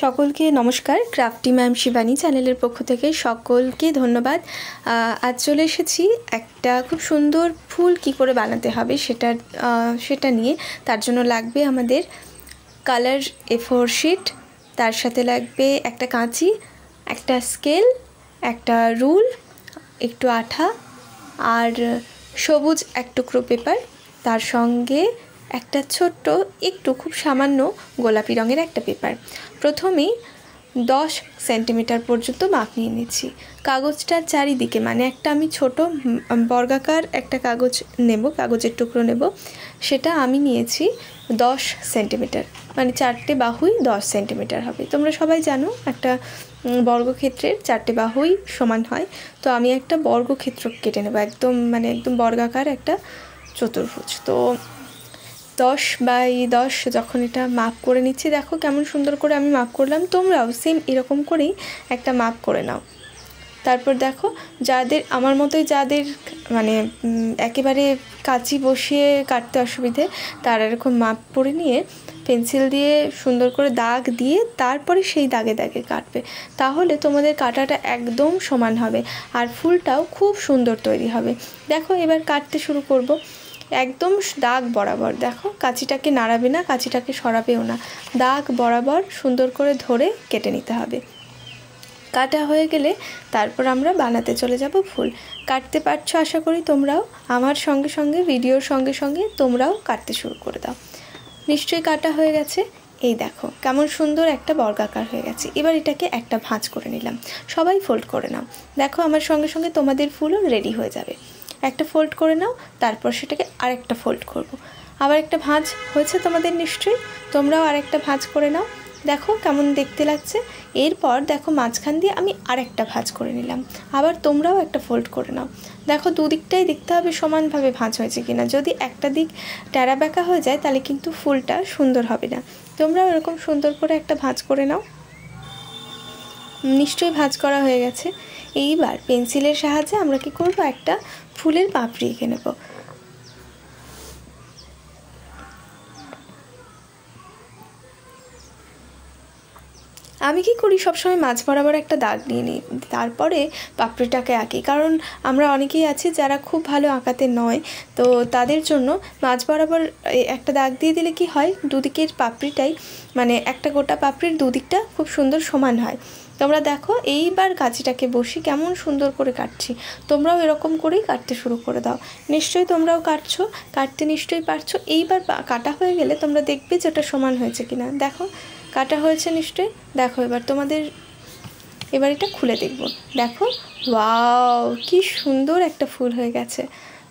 সকলকে নমস্কার। Crafty ma'am Shivani চ্যানেলের পক্ষ থেকে সকলকে ধন্যবাদ। আজ চলে এসেছি একটা খুব সুন্দর ফুল কি করে বানাতে হবে সেটা নিয়ে। তার জন্য লাগবে আমাদের কালার A4 শিট, তার সাথে লাগবে একটা কাঁচি, একটা স্কেল, একটা রুল, একটু আঠা আর সবুজ এক টুকরো পেপার, তার সঙ্গে একটা ছোট্ট একটু খুব সামান্য গোলাপি রঙের একটা পেপার। প্রথমেই 10 সেন্টিমিটার পর্যন্ত মাপ নিয়ে নিচ্ছি। কাগজটার চারিদিকে মানে একটা আমি ছোট বর্গাকার একটা কাগজের টুকরো নেব। সেটা আমি নিয়েছি 10 সেন্টিমিটার, মানে 4টে বাহুই 10 সেন্টিমিটার হবে। তোমরা সবাই জানো একটা বর্গক্ষেত্রের 4টে বাহুই সমান হয়। তো আমি একটা বর্গক্ষেত্র কেটে নেব, একদম বর্গাকার একটা চতুর্ভুজ। তো 10x10 যখন এটা মাপ করে নিচ্ছি, দেখো কেমন সুন্দর করে আমি মাপ করলাম। তোমরাও সেম এরকম করেই একটা মাপ করে নাও। তারপর দেখো আমার মতোই যাদের মানে একেবারে কাঁচি বসিয়ে কাটতে অসুবিধে, তারা এরকম মাপ করে নিয়ে পেন্সিল দিয়ে সুন্দর করে দাগ দিয়ে তারপরে সেই দাগে দাগে কাটবে। তাহলে তোমাদের কাটাটা একদম সমান হবে আর ফুলটাও খুব সুন্দর তৈরি হবে। দেখো এবার কাটতে শুরু করব। একদম দাগ বরাবর, দেখো কাঁচিটাকে নাড়াবে না, কাঁচিটাকে সরাবেও না, দাগ বরাবর সুন্দর করে ধরে কেটে নিতে হবে। কাটা হয়ে গেলে তারপর আমরা বানাতে চলে যাব ফুল। কাটতে পারছো আশা করি তোমরাও। আমার সঙ্গে সঙ্গে ভিডিওর সঙ্গে সঙ্গে তোমরাও কাটতে শুরু করে দাও। নিশ্চয়ই কাটা হয়ে গেছে। এই দেখো কেমন সুন্দর একটা বর্গাকার হয়ে গেছে। এবার এটাকে একটা ভাঁজ করে নিলাম। সবাই ফোল্ড করে নাও। দেখো আমার সঙ্গে সঙ্গে তোমাদের ফুলও রেডি হয়ে যাবে। একটা ফোল্ড করে নাও, তারপর সেটাকে আরেকটা ফোল্ড করব। আবার একটা ভাঁজ হয়েছে তোমাদের নিশ্চয়ই, তোমরাও আরেকটা ভাঁজ করে নাও। দেখো কেমন দেখতে লাগছে। এরপর দেখো মাঝখান দিয়ে আমি আরেকটা ভাঁজ করে নিলাম। আবার তোমরাও একটা ফোল্ড করে নাও। দেখো দুদিকটাই দেখতে হবে সমানভাবে ভাঁজ হয়েছে কিনা। যদি একটা দিক ট্যাড়া ব্যাকা হয়ে যায় তাহলে কিন্তু ফুলটা সুন্দর হবে না। তোমরাও এরকম সুন্দর করে একটা ভাঁজ করে নাও। নিশ্চয়ই ভাঁজ করা হয়ে গেছে। এইবার পেন্সিলের সাহায্যে আমরা কি করব, একটা ফুলের পাপড়ি এঁকে নেব। আমি কি করি, সবসময় মাঝ বরাবর একটা দাগ নিয়ে নিই, তারপরে পাপড়িটাকে আঁকি। কারণ আমরা অনেকেই আছি যারা খুব ভালো আঁকাতে নয়, তো তাদের জন্য মাঝ বরাবর একটা দাগ দিয়ে দিলে কি হয়, দুদিকের পাপড়িটাই মানে একটা গোটা পাপড়ির দুদিকটা খুব সুন্দর সমান হয়। তোমরা দেখো এইবার কাঁচিটাকে বসি কেমন সুন্দর করে কাটছি। তোমরাও এরকম করেই কাটতে শুরু করে দাও। নিশ্চয়ই তোমরাও কাটতে নিশ্চয়ই পারছো। এইবার কাটা হয়ে গেলে তোমরা দেখবে যে ওটা সমান হয়েছে কিনা। দেখো কাটা হয়েছে নিশ্চয়ই। দেখো এবার এটা খুলে দেখব। দেখো ওয়াও, কি সুন্দর একটা ফুল হয়ে গেছে।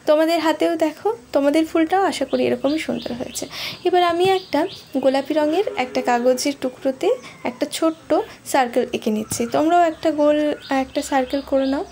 তোমাদের হাতেও দেখো, তোমাদের ফুলটাও আশা করি এরকমই সুন্দর হয়েছে। এবার আমি একটা গোলাপি রঙের একটা কাগজের টুকরোতে একটা ছোট্ট সার্কেল এঁকে নিচ্ছি। তোমরাও একটা সার্কেল করে নাও।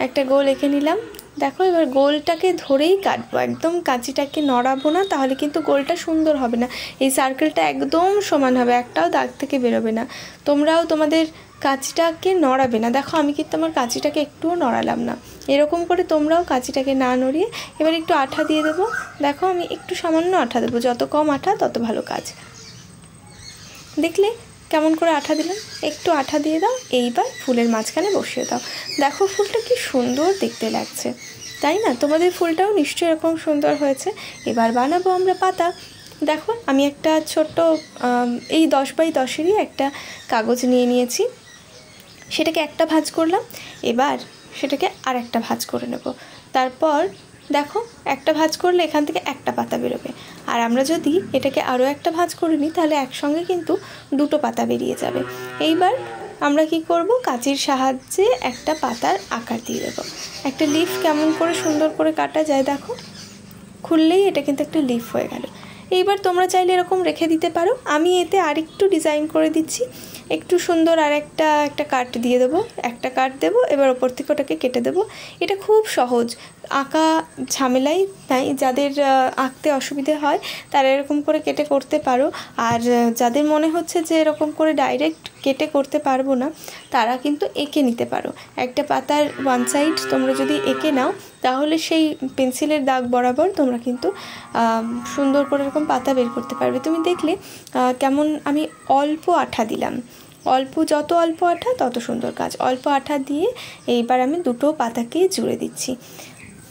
একটা গোল এঁকে নিলাম। দেখো এবার গোলটাকে ধরেই কাটবো, একদম কাঁচিটাকে নড়াবো না, তাহলে কিন্তু গোলটা সুন্দর হবে না। এই সার্কেলটা একদম সমান হবে, একটাও দাগ থেকে বেরোবে না। তোমরাও তোমাদের কাঁচিটাকে নড়াবে না। দেখো আমি কিন্তু আমার কাঁচিটাকে একটুও নড়ালাম না। এরকম করে তোমরাও কাঁচিটাকে না নড়িয়ে এবার একটু আঠা দিয়ে দেবো। দেখো আমি একটু সামান্য আঠা দেবো, যত কম আঠা তত ভালো কাজ। দেখলে কেমন করে আঠা দিলাম, একটু আঠা দিয়ে দাও। এইবার ফুলের মাঝখানে বসিয়ে দাও। দেখো ফুলটা কি সুন্দর দেখতে লাগছে, তাই না? তোমাদের ফুলটাও নিশ্চয়ই এরকম সুন্দর হয়েছে। এবার বানাবো আমরা পাতা। দেখো আমি একটা ছোট্ট এই 10x10-এরই একটা কাগজ নিয়ে নিয়েছি। সেটাকে একটা ভাঁজ করলাম। এবার সেটাকে আর একটা ভাঁজ করে নেব। তারপর দেখো একটা ভাঁজ করলে এখান থেকে একটা পাতা বেরোবে। আর আমরা যদি এটাকে আরও একটা ভাঁজ করে নিই তাহলে একসঙ্গে কিন্তু দুটো পাতা বেরিয়ে যাবে। এইবার আমরা কি করব, কাঁচির সাহায্যে একটা পাতার আকার দিয়ে দেবো। একটা লিফ কেমন করে সুন্দর করে কাটা যায়, দেখো খুললেই এটা কিন্তু একটা লিফ হয়ে গেল। এইবার তোমরা চাইলে এরকম রেখে দিতে পারো। আমি এতে আরেকটু ডিজাইন করে দিচ্ছি, একটু সুন্দর। আর একটা কাট দিয়ে দেবো, একটা কাট দেবো। এবার ওপর থেকে ওটাকে কেটে দেবো। এটা খুব সহজ, আঁকা ঝামেলাই নাই, যাদের আঁকতে অসুবিধে হয় তারা এরকম করে কেটে করতে পারো। আর যাদের মনে হচ্ছে যে এরকম করে ডাইরেক্ট কেটে করতে পারবো না, তারা কিন্তু এঁকে নিতে পারো। একটা পাতার ওয়ান সাইড তোমরা যদি এঁকে নাও, তাহলে সেই পেন্সিলের দাগ বরাবর তোমরা কিন্তু সুন্দর করে এরকম পাতা বের করতে পারবে। তুমি দেখলে কেমন আমি অল্প আঠা দিলাম, যত অল্প আঠা তত সুন্দর কাজ। অল্প আঠা দিয়ে এইবার আমি দুটো পাতাকে জুড়ে দিচ্ছি।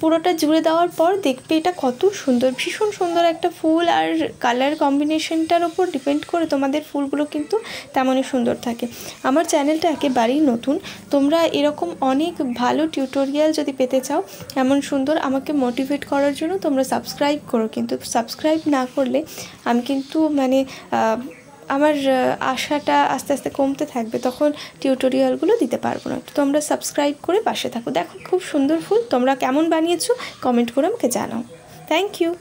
পুরোটা জুড়ে দেওয়ার পর দেখবে এটা কত সুন্দর, ভীষণ সুন্দর একটা ফুল। আর কালার কম্বিনেশনটার ওপর ডিপেন্ড করে তোমাদের ফুলগুলো কিন্তু তেমনই সুন্দর থাকে। আমার চ্যানেলটা একেবারেই নতুন, তোমরা এরকম অনেক ভালো টিউটোরিয়াল যদি পেতে চাও এমন সুন্দর, আমাকে মোটিভেট করার জন্য তোমরা সাবস্ক্রাইব করো। কিন্তু সাবস্ক্রাইব না করলে আমি কিন্তু আমার আশাটা আস্তে আস্তে কমতে থাকবে, তখন টিউটোরিয়ালগুলো দিতে পারবো না। তো তোমরা সাবস্ক্রাইব করে পাশে থাকো। দেখো খুব সুন্দর ফুল, তোমরা কেমন বানিয়েছো কমেন্ট করে আমাকে জানাও। Thank you.